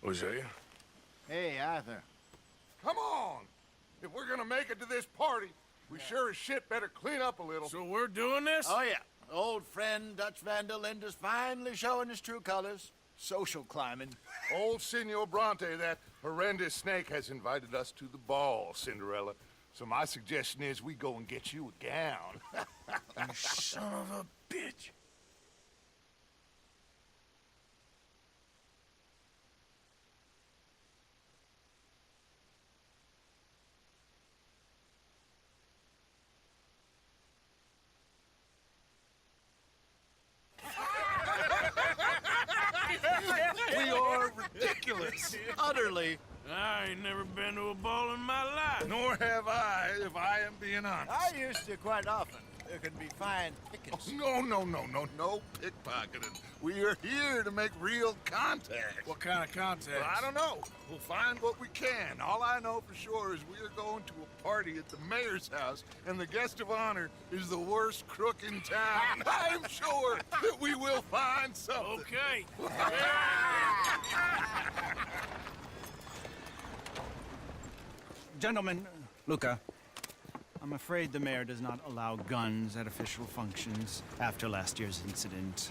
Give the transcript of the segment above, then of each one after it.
Hosea? Hey, Arthur. Come on! If we're gonna make it to this party, we sure as shit better clean up a little. So we're doing this? Oh, yeah. Old friend Dutch Van der Linde's finally showing his true colors. Social climbing. Old Senor Bronte, that horrendous snake, has invited us to the ball, Cinderella. So my suggestion is we go and get you a gown. You son of a bitch. We are ridiculous. Utterly. I ain't never been to a ball in my life. Nor have I, if I am being honest. I used to quite often. There can be fine pickings. No pickpocketing. We are here to make real contact. What kind of contact? Well, I don't know. We'll find what we can. All I know for sure is we are going to a party at the mayor's house, and the guest of honor is the worst crook in town. I'm sure that we will find something. Okay. Gentlemen, Luca, I'm afraid the mayor does not allow guns at official functions after last year's incident.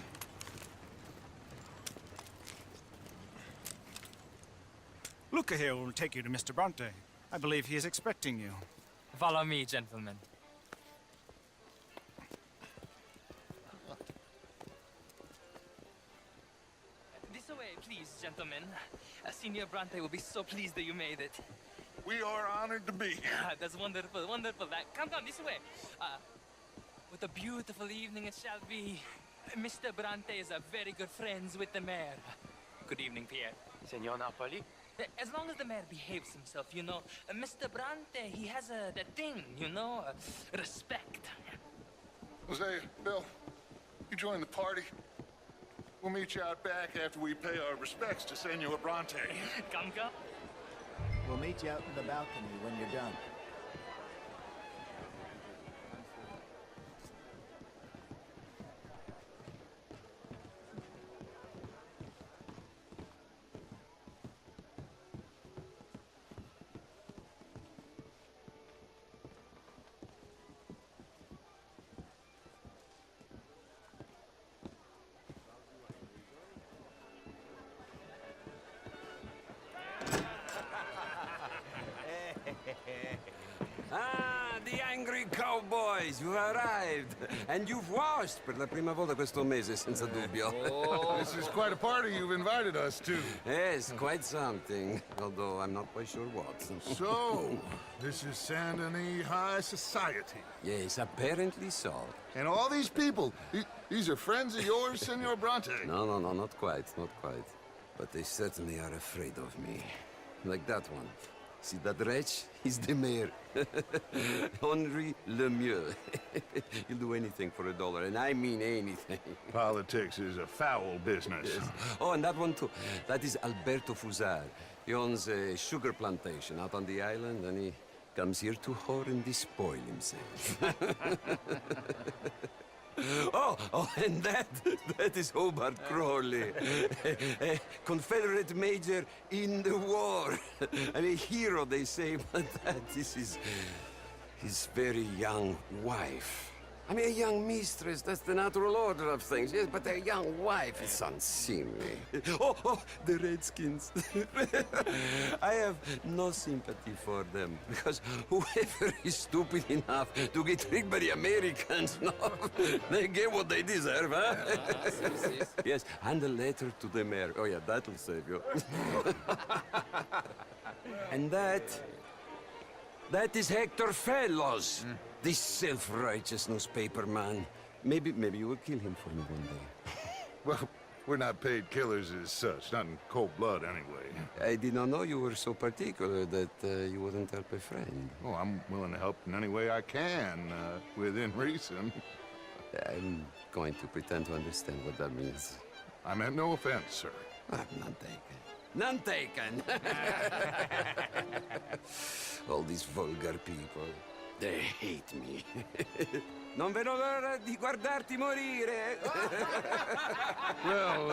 Luca here will take you to Mr. Bronte. I believe he is expecting you. Follow me, gentlemen. This way, please, gentlemen. Senior Bronte will be so pleased that you made it. We are honored to be here. That's wonderful, wonderful. Come, this way. What a beautiful evening it shall be. Mr. Bronte is very good friends with the mayor. Good evening, Pierre. Senor Napoli? As long as the mayor behaves himself, you know. Mr. Bronte, he has that thing, you know, respect. Hosea, Bill, you join the party. We'll meet you out back after we pay our respects to Senor Bronte. Come. We'll meet you out in the balcony when you're done. Ah, the angry cowboys, you've arrived. And you've washed per la prima volta questo mese, senza dubbio. This is quite a party you've invited us to. Yes, quite something. Although I'm not quite sure what. So, this is Saint Denis High Society. Yes, apparently so. And all these people, these are friends of yours, Senor Bronte? No, not quite, not quite. But they certainly are afraid of me. Like that one. See that wretch? He's the mayor. Henri Lemieux. He'll do anything for $1, and I mean anything. Politics is a foul business. Yes. Oh, and that one too. That is Alberto Fusar. He owns a sugar plantation out on the island, and he comes here to whore and despoil himself. Oh, and that is Hobart Crawley, a Confederate major in the war. And a hero, they say, but that is his very young wife. I mean, a young mistress, that's the natural order of things, yes, but a young wife is unseemly. Oh, the Redskins. I have no sympathy for them, because whoever is stupid enough to get tricked by the Americans, no, they get what they deserve, huh? Yes, and a letter to the mayor. Oh, yeah, that'll save you. And that is Hector Fellows. This self-righteous newspaper man. Maybe you will kill him for me one day. Well, we're not paid killers as such, not in cold blood anyway. I did not know you were so particular that you wouldn't help a friend. Oh, I'm willing to help in any way I can, within reason. I'm going to pretend to understand what that means. I meant no offense, sir. None taken. None taken! All these vulgar people. They hate me. Non vedo l'ora di guardarti morire. Well,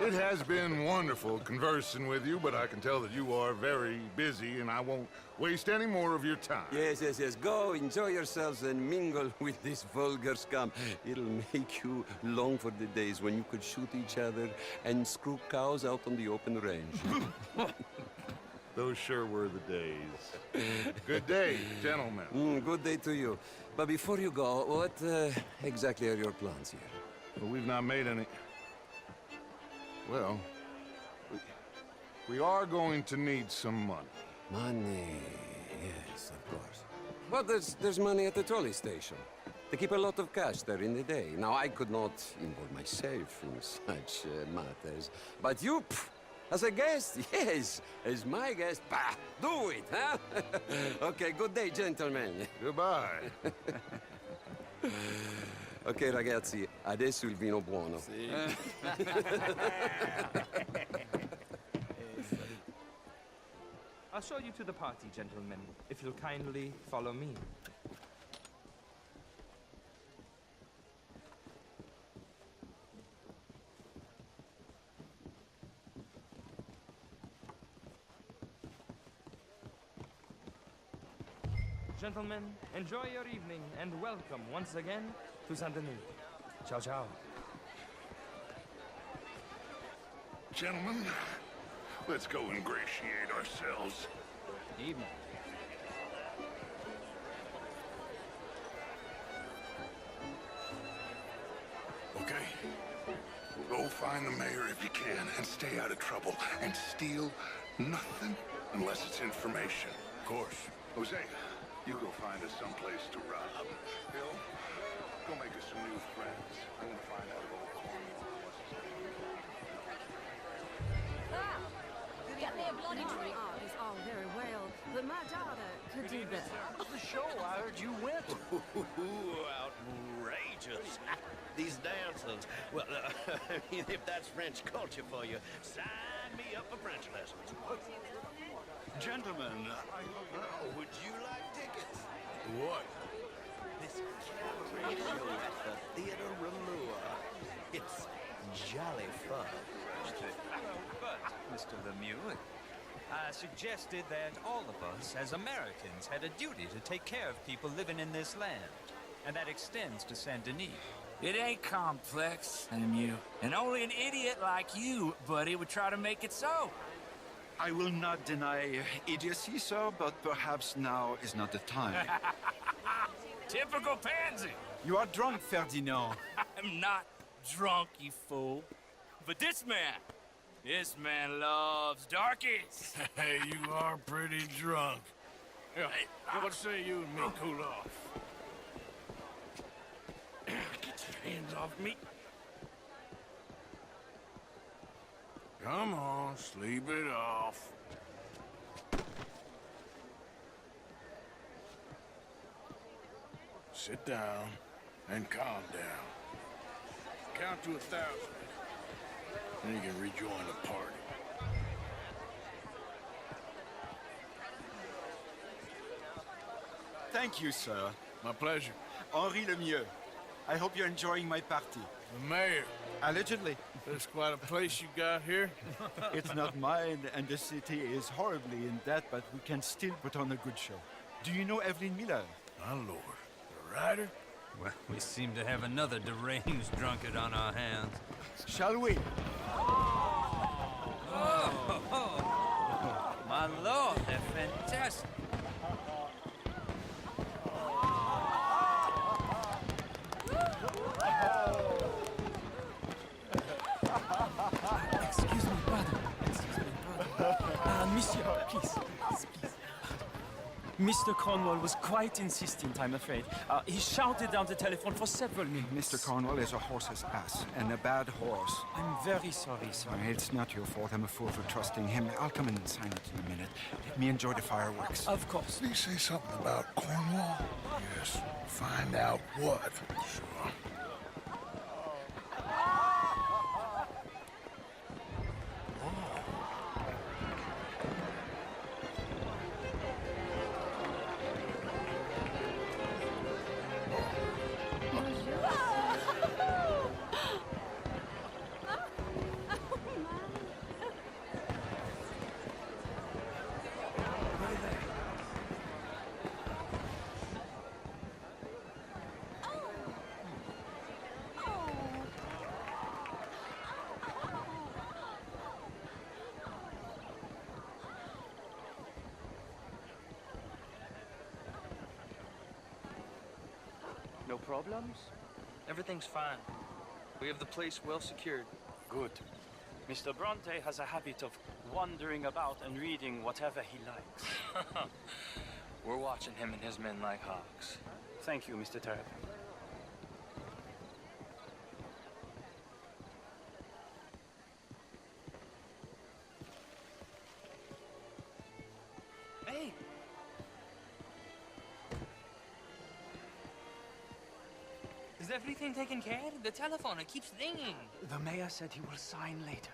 it has been wonderful conversing with you, but I can tell that you are very busy, and I won't waste any more of your time. Yes. Go, enjoy yourselves and mingle with this vulgar scum. It'll make you long for the days when you could shoot each other and screw cows out on the open range. Those sure were the days. Good day, gentlemen. Good day to you. But before you go, what exactly are your plans here? Well, we've not made any... Well, we are going to need some money. Money, yes, of course. Well, there's money at the trolley station. They keep a lot of cash there in the day. Now, I could not involve myself in such matters. But you, as a guest, yes, as my guest, bah, do it, huh? Okay, good day, gentlemen. Goodbye. Ok, ragazzi, adesso il vino buono. I'll show you to the party, gentlemen, if you'll kindly follow me. Gentlemen, enjoy your evening and welcome once again to Saint Denis. Ciao, ciao. Gentlemen, let's go ingratiate ourselves. Evening. Okay? Go find the mayor if you can and stay out of trouble and steal nothing unless it's information. Of course. Jose, you go find us someplace to rob. Bill, go make us some new friends. I want to find out if old Cornwall wants to stay. Get me a bloody drink. Art is all very well, but my daughter could do better. The show, I heard you went. Outrageous. These dances. Well, I mean, if that's French culture for you, sign me up for French lessons. Gentlemen, would you like tickets? What? This cabaret show at the Theater Ramua. It's jolly fun. But, Mr. Lemieux, I suggested that all of us, as Americans, had a duty to take care of people living in this land. And that extends to Saint Denis. It ain't complex, Lemieux. And only an idiot like you, buddy, would try to make it so. I will not deny idiocy, sir, but perhaps now is not the time. Typical pansy. You are drunk, Ferdinand. I'm not drunk, you fool. But this man loves darkies. Hey, you are pretty drunk. Yeah, what say you and me cool off? Get your hands off me. Come on, sleep it off. Sit down and calm down. Count to 1,000. Then you can rejoin the party. Thank you, sir. My pleasure. Henri Lemieux. I hope you're enjoying my party. The mayor. Allegedly. There's quite a place you got here. It's not mine, and the city is horribly in debt, but we can still put on a good show. Do you know Evelyn Miller? My lord. The writer? Well, we seem to have another deranged drunkard on our hands. Shall we? My lord, they're fantastic. Excuse me, brother. Monsieur, please. Mr. Cornwall was quite insistent, I'm afraid. He shouted down the telephone for several minutes. Mr. Cornwall is a horse's ass, and a bad horse. I'm very sorry, sir. It's not your fault. I'm a fool for trusting him. I'll come in and sign it in a minute. Let me enjoy the fireworks. Of course. Did he say something about Cornwall? Yes. Find out what. Sure. No problems? Everything's fine. We have the place well secured. Good. Mr. Bronte has a habit of wandering about and reading whatever he likes. We're watching him and his men like hawks. Thank you, Mr. Terrell. Hey! Is everything taken care of? The telephone, it keeps ringing. The mayor said he will sign later.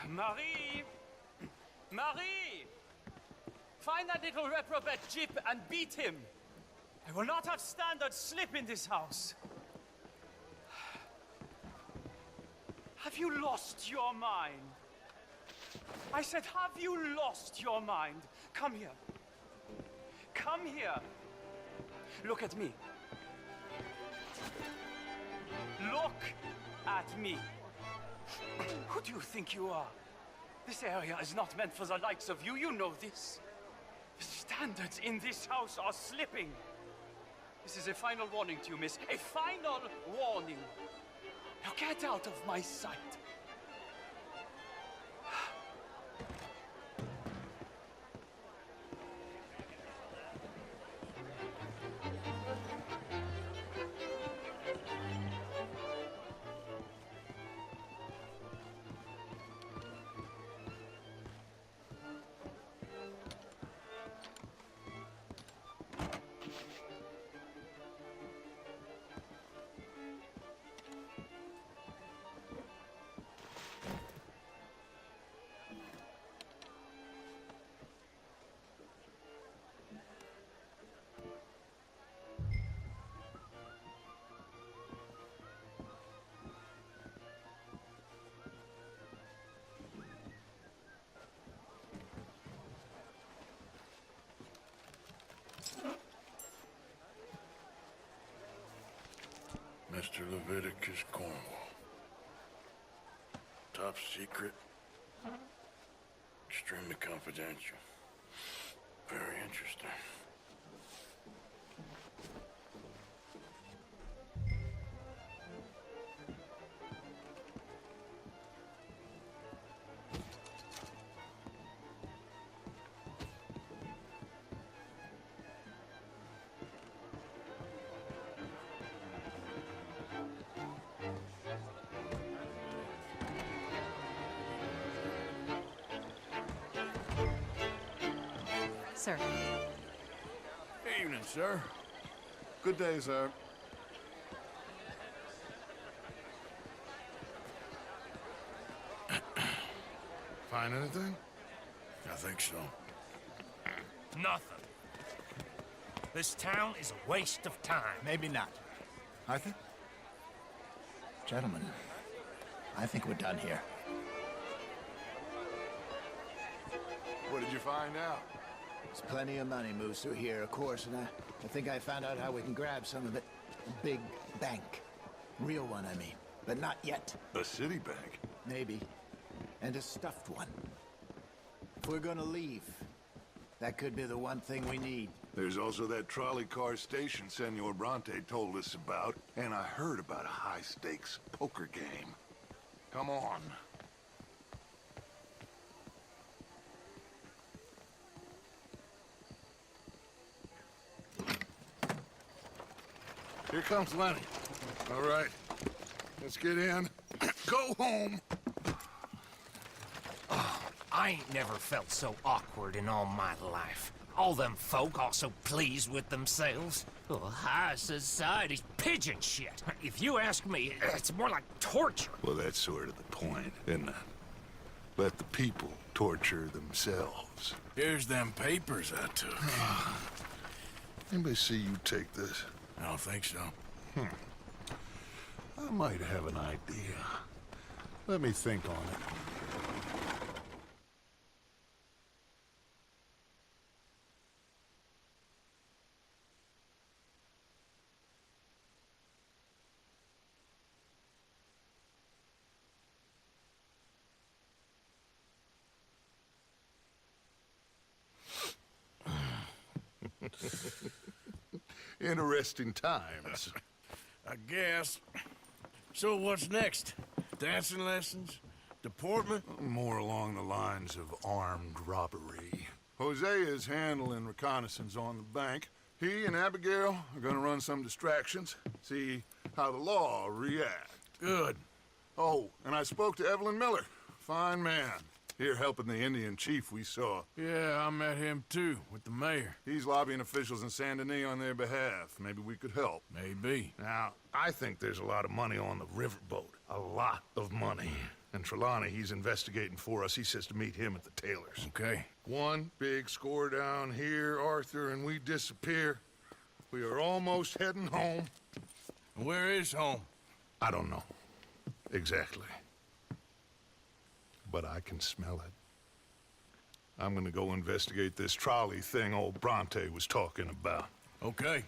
Marie! Marie! Find that little reprobate Jip and beat him. I will not have standard slip in this house. Have you lost your mind? I said, have you lost your mind? Come here. Come here. Look at me. Look at me. Who do you think you are? This area is not meant for the likes of you. You know this. The standards in this house are slipping. This is a final warning to you, miss. A final warning. Now get out of my sight. Mr. Leviticus Cornwall. Top secret. Extremely confidential. Very interesting. Sir. Evening, sir. Good day, sir. Find anything? I think so. Nothing. This town is a waste of time. Maybe not. Arthur? Gentlemen, I think we're done here. What did you find out? There's plenty of money moves through here, of course, and I think I found out how we can grab some of it. A big bank. Real one, I mean. But not yet. A city bank? Maybe. And a stuffed one. If we're gonna leave, that could be the one thing we need. There's also that trolley car station Senor Bronte told us about, and I heard about a high-stakes poker game. Come on. Here comes Lenny. All right, let's get in. Go home. I ain't never felt so awkward in all my life. All them folk all so pleased with themselves. Oh, high society's pigeon shit. If you ask me, it's more like torture. Well, that's sort of the point, isn't it? Let the people torture themselves. Here's them papers I took. Anybody see you take this? I don't think so. I might have an idea. Let me think on it. Interesting times. I guess. So what's next? Dancing lessons? Deportment? More along the lines of armed robbery. Hosea is handling reconnaissance on the bank. He and Abigail are gonna run some distractions, see how the law reacts. Good. Oh, and I spoke to Evelyn Miller. Fine man. Here helping the Indian chief we saw. Yeah, I met him too, with the mayor. He's lobbying officials in Saint Denis on their behalf. Maybe we could help. Maybe. Now, I think there's a lot of money on the riverboat. A lot of money. And Trelawney, he's investigating for us. He says to meet him at the Taylor's. Okay. One big score down here, Arthur, and we disappear. We are almost heading home. Where is home? I don't know. Exactly. But I can smell it. I'm gonna go investigate this trolley thing old Bronte was talking about. Okay.